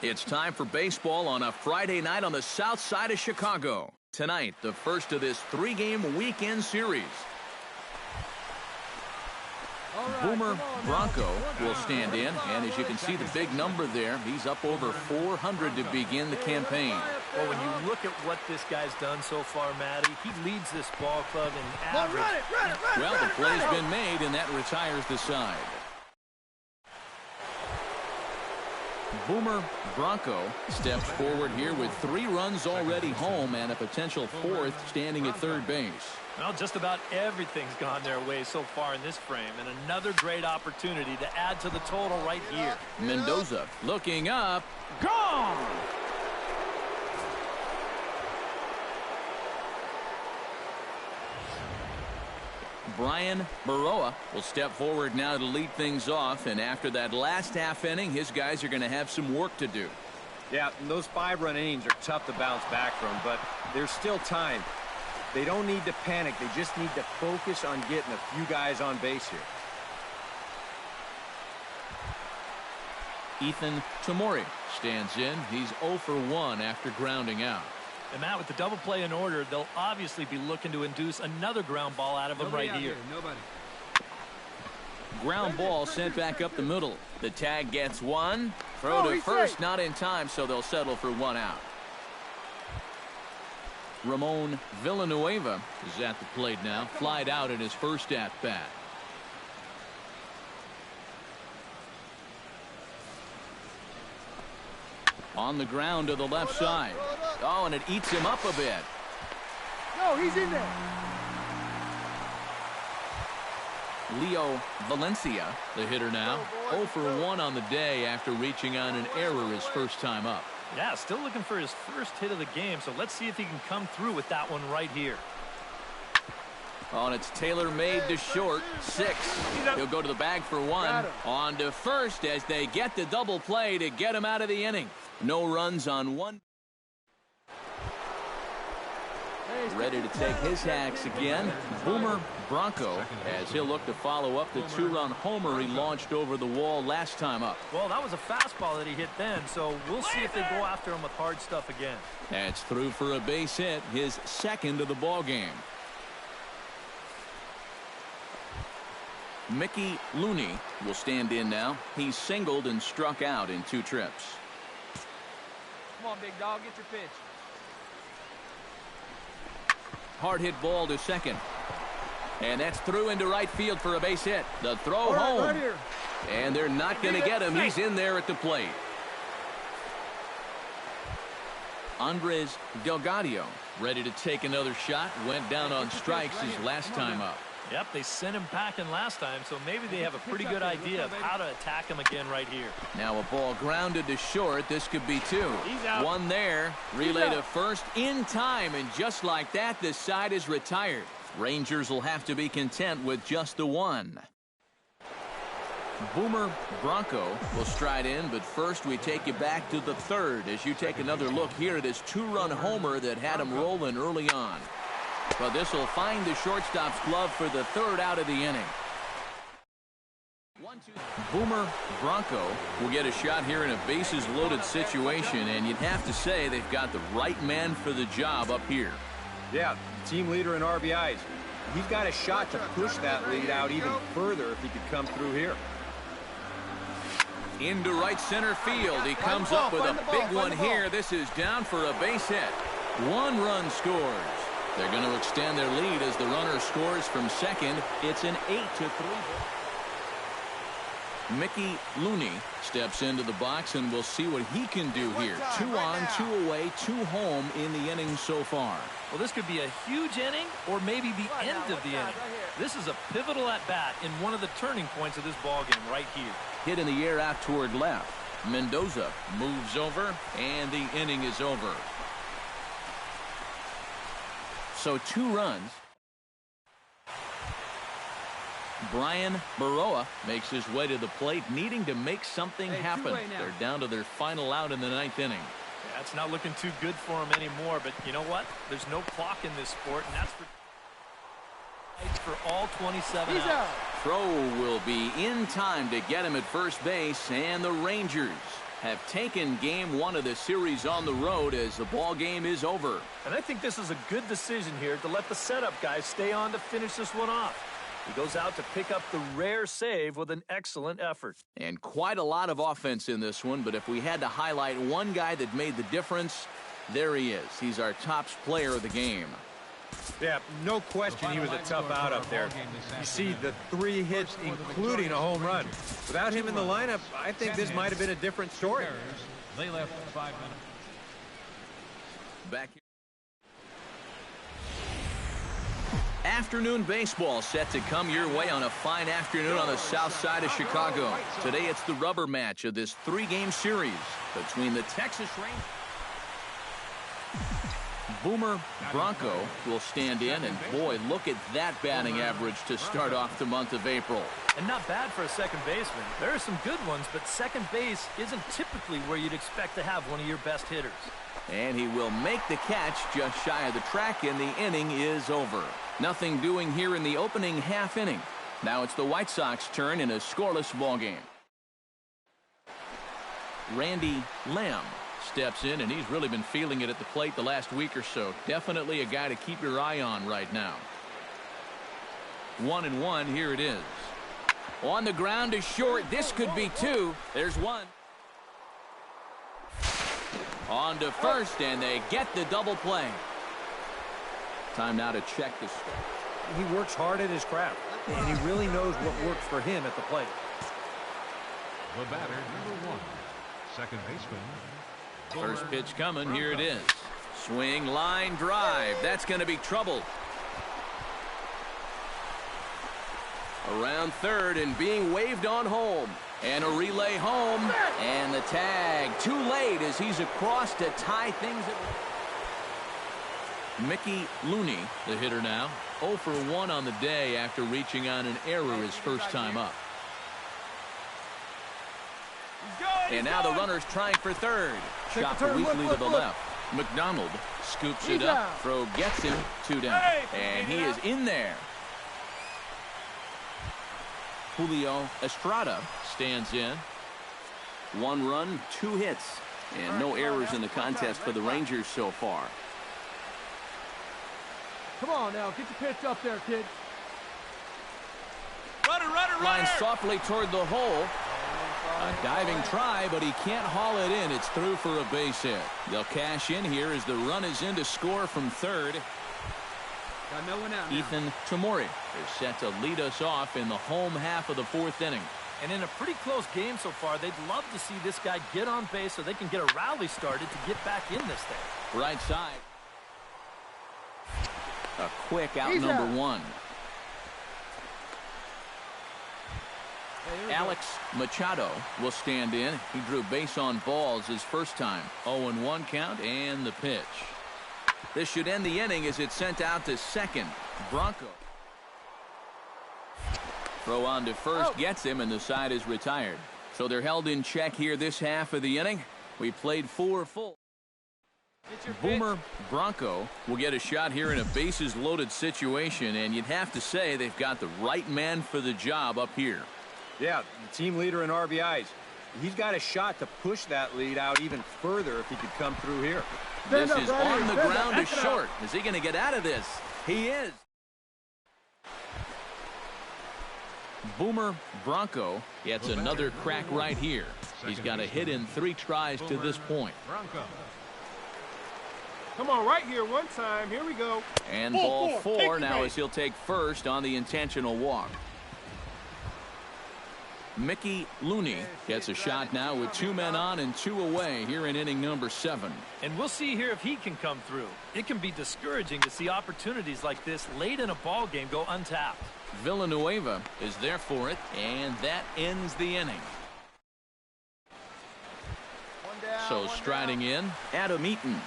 It's time for baseball on a Friday night on the south side of Chicago. Tonight, the first of this 3-game weekend series. Boomer Bronco will stand in, and as you can see the big number there, he's up over 400 to begin the campaign. Well, when you look at what this guy's done so far, Matty, he leads this ball club in average. Well, the play's been made, and that retires the side. Boomer Bronco steps forward here with 3 runs already home and a potential 4th standing at third base. Well, just about everything's gone their way so far in this frame, and another great opportunity to add to the total right here. Mendoza looking up. Gone! Brian Baroa will step forward now to lead things off, and after that last half inning, his guys are going to have some work to do. Yeah, those 5-run innings are tough to bounce back from, but there's still time. They don't need to panic. They just need to focus on getting a few guys on base here. Ethan Tamori stands in. He's 0 for 1 after grounding out. And Matt, with the double play in order, they'll obviously be looking to induce another ground ball out of him right here. Ground ball sent back up the middle. The tag gets one. Throw to first, not in time, so they'll settle for 1 out. Ramon Villanueva is at the plate now. Flied out in his first at-bat. On the ground to the left side. Oh, and it eats him up a bit. No, he's in there. Leo Valencia, the hitter now. 0 for 1 on the day after reaching on an error his first time up. Yeah, still looking for his first hit of the game, so let's see if he can come through with that one right here. Oh, and it's tailor-made to short. 6. He'll go to the bag for 1. On to first as they get the double play to get him out of the inning. No runs on 1. Ready to take his hacks again. Boomer Bronco, as he'll look to follow up the 2-run homer he launched over the wall last time up. Well, that was a fastball that he hit then, so we'll see if they go after him with hard stuff again. That's through for a base hit, his 2nd of the ball game. Mickey Looney will stand in now. He's singled and struck out in 2 trips. Come on, big dog, get your pitch. Hard hit ball to second. And that's through into right field for a base hit. The throw home. Right here. And they're not going to get him. He's in there at the plate. Andres Delgadio ready to take another shot. Went down on strikes his last time up. Yep, they sent him packing last time, so maybe they have a pretty good idea of how to attack him again right here. Now a ball grounded to short. This could be 2. 1 there. Relay to first in time, and just like that, the side is retired. Rangers will have to be content with just the 1. Boomer Bronco will stride in, but first we take you back to the 3rd as you take another look here at his 2-run homer that had him rolling early on. But this will find the shortstop's glove for the 3rd out of the inning. Boomer Bronco will get a shot here in a bases-loaded situation, and you'd have to say they've got the right man for the job up here. Yeah, team leader in RBIs. He's got a shot to push that lead out even further if he could come through here. Into right center field. He comes up with a big one here. This is down for a base hit. 1 run scores. They're going to extend their lead as the runner scores from second. It's an 8-3. Mickey Looney steps into the box, and we'll see what he can do here. 2 on, 2 away, 2 home in the inning so far. Well, this could be a huge inning or maybe the end of the inning. This is a pivotal at-bat in one of the turning points of this ballgame right here. Hit in the air out toward left. Mendoza moves over, and the inning is over. So 2 runs. Brian Baroa makes his way to the plate, needing to make something happen. They're down to their final out in the 9th inning. Yeah, it's not looking too good for him anymore, but you know what? There's no clock in this sport, and that's for all 27 He's out. Throw will be in time to get him at first base, and the Rangers have taken game one of the series on the road as the ball game is over. And I think this is a good decision here to let the setup guys stay on to finish this one off. He goes out to pick up the rare save with an excellent effort. And quite a lot of offense in this one, but if we had to highlight one guy that made the difference, there he is. He's our top player of the game. Yeah, no question he was a tough out up there. You see the 3 hits, including a home run. Without him in the lineup, I think this might have been a different story. They left 5 minutes. Back here. Afternoon baseball set to come your way on a fine afternoon on the south side of Chicago. Today it's the rubber match of this 3-game series between the Texas Rangers. Boomer Bronco will stand in, and boy, look at that batting average to start off the month of April. And not bad for a second baseman. There are some good ones, but second base isn't typically where you'd expect to have one of your best hitters. And he will make the catch just shy of the track, and the inning is over. Nothing doing here in the opening half inning. Now it's the White Sox turn in a scoreless ball game. Randy Lamb steps in, and he's really been feeling it at the plate the last week or so. Definitely a guy to keep your eye on right now. 1-1, here it is. On the ground is short. This could be 2. There's 1. On to first, and they get the double play. Time now to check the score. He works hard at his craft, and he really knows what works for him at the plate. The batter, number 1, second baseman. First pitch coming. Here it is. Swing, line, drive. That's going to be trouble. Around third and being waved on home. And a relay home. And the tag. Too late as he's across to tie things at... Mickey Looney, the hitter now. 0 for 1 on the day after reaching on an error his first time up. And now the runner's trying for third. Shot weakly to the left. McDonald scoops it up. Throw gets him. 2 down. And he is in there. Julio Estrada stands in. 1 run, 2 hits. And no errors in the contest for the Rangers so far. Come on now, get your pitch up there, kid. Runner. Lines softly toward the hole. A diving try, but he can't haul it in. It's through for a base hit. They'll cash in here as the run is in to score from third. Got no one out now. Ethan Tamori is set to lead us off in the home half of the 4th inning. And in a pretty close game so far, they'd love to see this guy get on base so they can get a rally started to get back in this thing. Right side. A quick out number 1. Alex Machado will stand in. He drew base on balls his first time. 0-1 count and the pitch. This should end the inning as it's sent out to second. Bronco. Throw on to first gets him, and the side is retired. So they're held in check here this half of the inning. We played 4 full. Boomer Bronco will get a shot here in a bases loaded situation, and you'd have to say they've got the right man for the job up here. Yeah, the team leader in RBIs. He's got a shot to push that lead out even further if he could come through here. This is on the ground to short. Is he going to get out of this? He is. Boomer Bronco gets another crack right here. He's got a hit in 3 tries to this point. Bronco. Come on, right here one time. Here we go. And ball 4 now as he'll take first on the intentional walk. Mickey Looney gets a shot now with 2 men on and 2 away here in inning number 7. And we'll see here if he can come through. It can be discouraging to see opportunities like this late in a ball game go untapped. Villanueva is there for it, and that ends the inning. So striding in, Adam Eaton,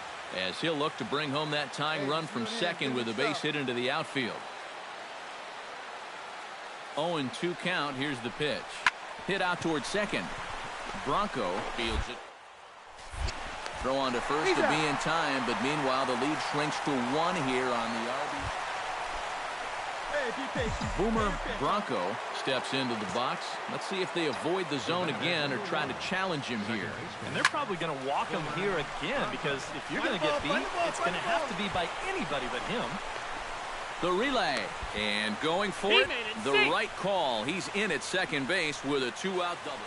as he'll look to bring home that tying run from second with a base hit into the outfield. 0-2 count. Here's the pitch. Hit out towards second. Bronco fields it. Throw on to first to be in time, but meanwhile the lead shrinks to 1 here on the RB. Boomer Bronco steps into the box. Let's see if they avoid the zone again or try to challenge him here. And they're probably going to walk him here again, because if you're going to get beat, it's going to have to be by anybody but him. The relay, and going for it, the right call. He's in at second base with a two-out double.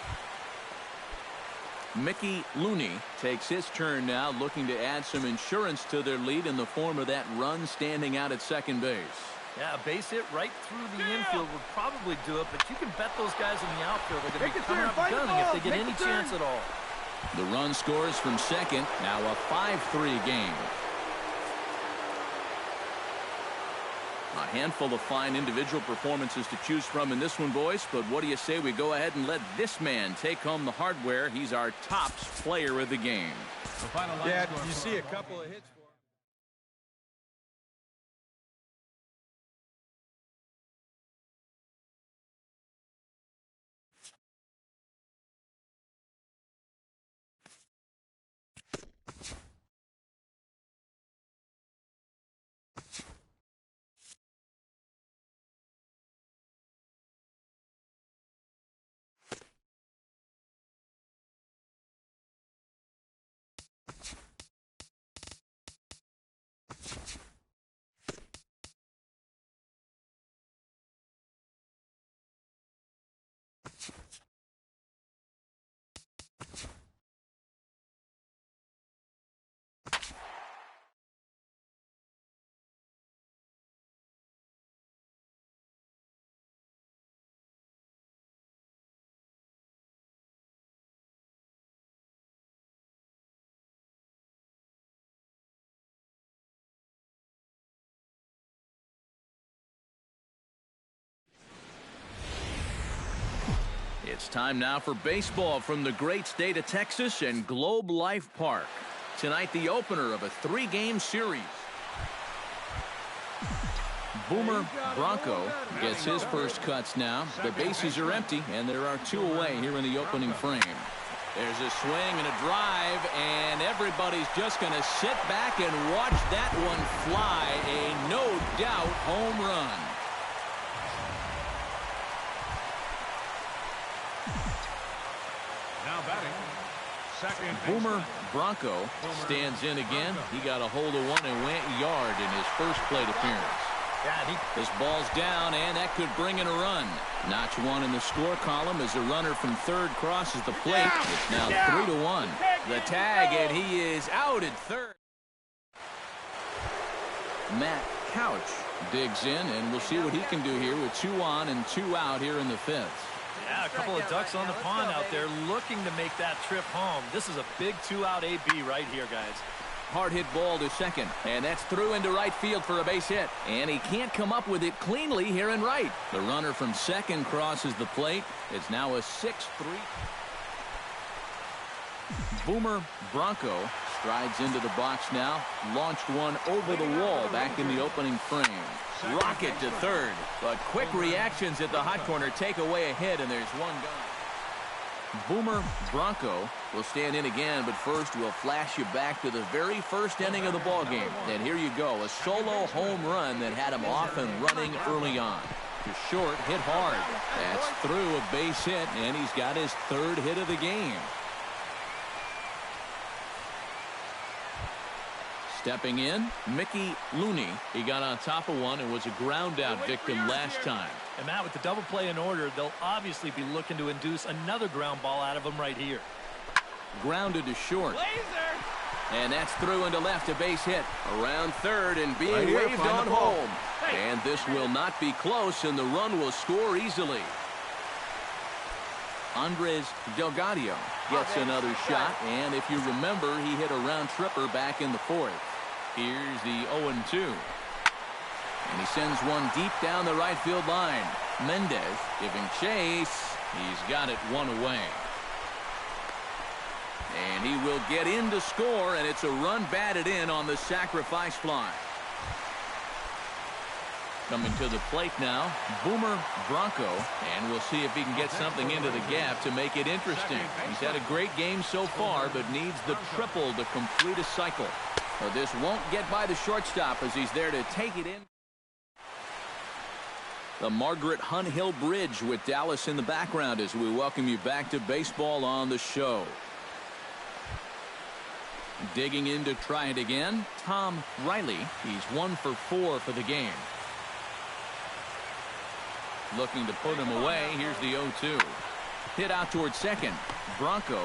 Mickey Looney takes his turn now, looking to add some insurance to their lead in the form of that run standing out at second base. Yeah, a base hit right through the infield would probably do it, but you can bet those guys in the outfield are going to be coming up gunning if they get any chance at all. The run scores from second, now a 5-3 game. A handful of fine individual performances to choose from in this one, boys, but what do you say we go ahead and let this man take home the hardware? He's our tops player of the game. Yeah, you see a couple of hits for him. It's time now for baseball from the great state of Texas and Globe Life Park. Tonight, the opener of a 3-game series. Boomer Bronco gets his first cuts now. The bases are empty, and there are 2 away here in the opening frame. There's a swing and a drive, and everybody's just going to sit back and watch that one fly. A no-doubt home run. Now batting, second Boomer Bronco stands in again. He got a hold of one and went yard in his first plate appearance. Yeah, This ball's down, and that could bring in a run. Notch 1 in the score column as the runner from third crosses the plate. It's now 3-1. The tag, and he is out at third. Matt Couch digs in, and we'll see what he can do here with 2 on and 2 out here in the 5th. Yeah, a couple of ducks on the pond out there looking to make that trip home. This is a big 2-out AB right here, guys. Hard hit ball to second, and that's through into right field for a base hit. And he can't come up with it cleanly here in right. The runner from second crosses the plate. It's now a 6-3. Boomer Bronco strides into the box now. Launched one over the wall back in the opening frame. Rocket to third, but quick reactions at the hot corner take away a hit, and there's one gone. Boomer Bronco will stand in again, but first we'll flash you back to the very first inning of the ballgame. And here you go, a solo home run that had him off and running early on. To short, hit hard. That's through a base hit, and he's got his 3rd hit of the game. Stepping in, Mickey Looney. He got on top of one and was a ground out victim last time. And Matt, with the double play in order, they'll obviously be looking to induce another ground ball out of him right here. Grounded to short. And that's through into left, a base hit. Around third and being waved on home. And this will not be close, and the run will score easily. Andres Delgado gets another shot, and if you remember, he hit a round tripper back in the 4th. Here's the 0-2. And he sends one deep down the right field line. Mendez giving chase. He's got it 1 away. And he will get in to score, and it's a run batted in on the sacrifice fly. Coming to the plate now, Boomer Bronco, and we'll see if he can get something into the gap to make it interesting. He's had a great game so far, but needs the triple to complete a cycle. But this won't get by the shortstop as he's there to take it in. The Margaret Hunt Hill Bridge with Dallas in the background as we welcome you back to baseball on the show. Digging in to try it again, Tom Riley. He's 1 for 4 for the game. Looking to put him away. Here's the 0-2. Hit out towards second. Bronco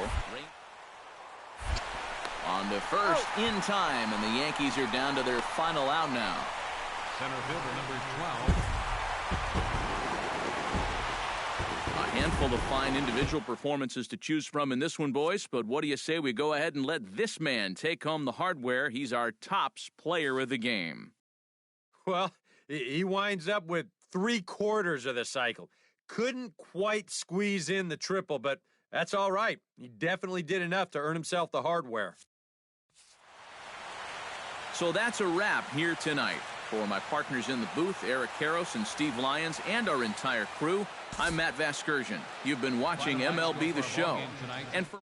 on the first in time, and the Yankees are down to their final out now. Center fielder number 12. A handful of fine individual performances to choose from in this one, boys, but what do you say we go ahead and let this man take home the hardware? He's our tops player of the game. Well, he winds up with 3/4 of the cycle. Couldn't quite squeeze in the triple, but that's all right. He definitely did enough to earn himself the hardware. So that's a wrap here tonight. For my partners in the booth, Eric Karros and Steve Lyons, and our entire crew, I'm Matt Vasgersian. You've been watching MLB The Show. And for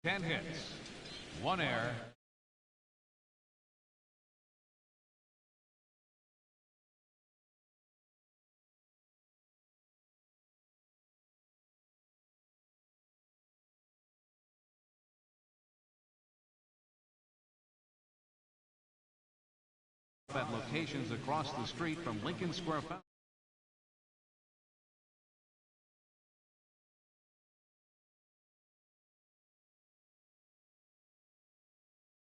Ten hits, 1 error. At locations across the street from Lincoln Square.